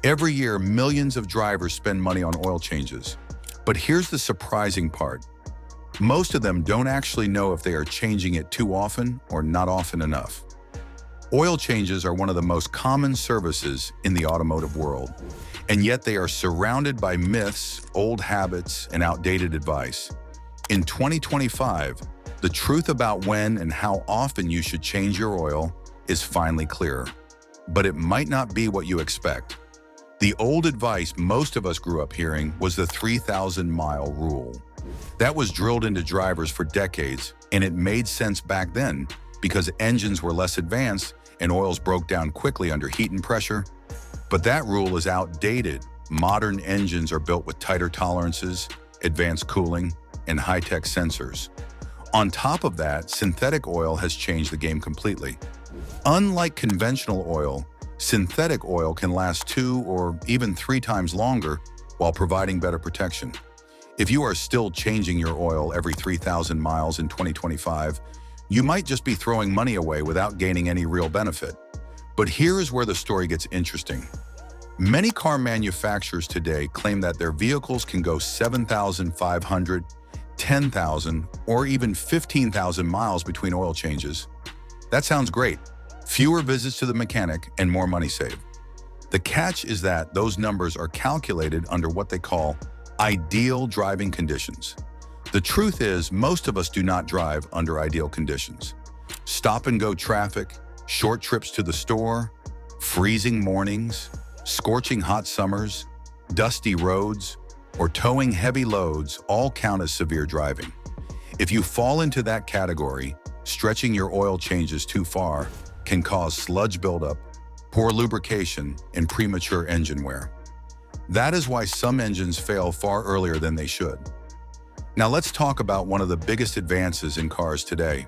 Every year, millions of drivers spend money on oil changes. But here's the surprising part. Most of them don't actually know if they are changing it too often or not often enough. Oil changes are one of the most common services in the automotive world, and yet they are surrounded by myths, old habits, and outdated advice. In 2025, the truth about when and how often you should change your oil is finally clearer. But it might not be what you expect. The old advice most of us grew up hearing was the 3,000-mile rule. That was drilled into drivers for decades, and it made sense back then because engines were less advanced and oils broke down quickly under heat and pressure. But that rule is outdated. Modern engines are built with tighter tolerances, advanced cooling, and high-tech sensors. On top of that, synthetic oil has changed the game completely. Unlike conventional oil, synthetic oil can last 2 or even 3 times longer while providing better protection. If you are still changing your oil every 3,000 miles in 2025, you might just be throwing money away without gaining any real benefit. But here is where the story gets interesting. Many car manufacturers today claim that their vehicles can go 7,500, 10,000, or even 15,000 miles between oil changes. That sounds great. Fewer visits to the mechanic and more money saved. The catch is that those numbers are calculated under what they call ideal driving conditions. The truth is, most of us do not drive under ideal conditions. Stop-and-go traffic, short trips to the store, freezing mornings, scorching hot summers, dusty roads, or towing heavy loads all count as severe driving. If you fall into that category, stretching your oil changes too far can cause sludge buildup, poor lubrication, and premature engine wear. That is why some engines fail far earlier than they should. Now let's talk about one of the biggest advances in cars today: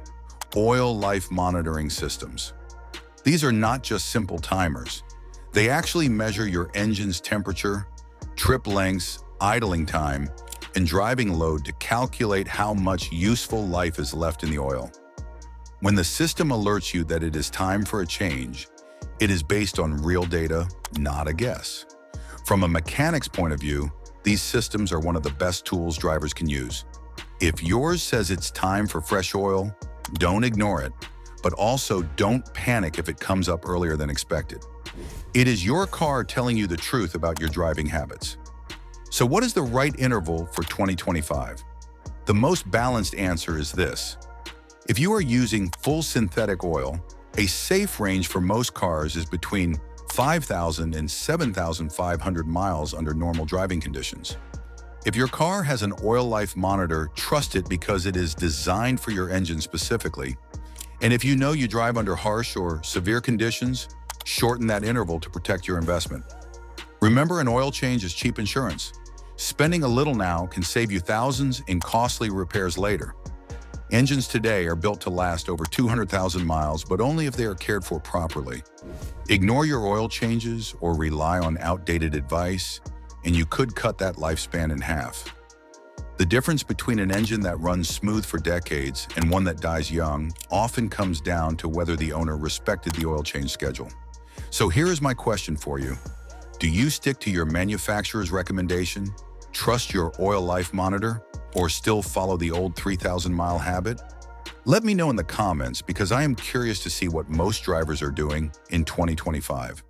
oil life monitoring systems. These are not just simple timers. They actually measure your engine's temperature, trip lengths, idling time, and driving load to calculate how much useful life is left in the oil. When the system alerts you that it is time for a change, it is based on real data, not a guess. From a mechanic's point of view, these systems are one of the best tools drivers can use. If yours says it's time for fresh oil, don't ignore it, but also don't panic if it comes up earlier than expected. It is your car telling you the truth about your driving habits. So what is the right interval for 2025? The most balanced answer is this. If you are using full synthetic oil, a safe range for most cars is between 5,000 and 7,500 miles under normal driving conditions. If your car has an oil life monitor, trust it because it is designed for your engine specifically. And if you know you drive under harsh or severe conditions, shorten that interval to protect your investment. Remember, an oil change is cheap insurance. Spending a little now can save you thousands in costly repairs later. Engines today are built to last over 200,000 miles, but only if they are cared for properly. Ignore your oil changes or rely on outdated advice, and you could cut that lifespan in half. The difference between an engine that runs smooth for decades and one that dies young often comes down to whether the owner respected the oil change schedule. So here is my question for you. Do you stick to your manufacturer's recommendation, trust your oil life monitor, or still follow the old 3,000-mile habit? Let me know in the comments because I am curious to see what most drivers are doing in 2025.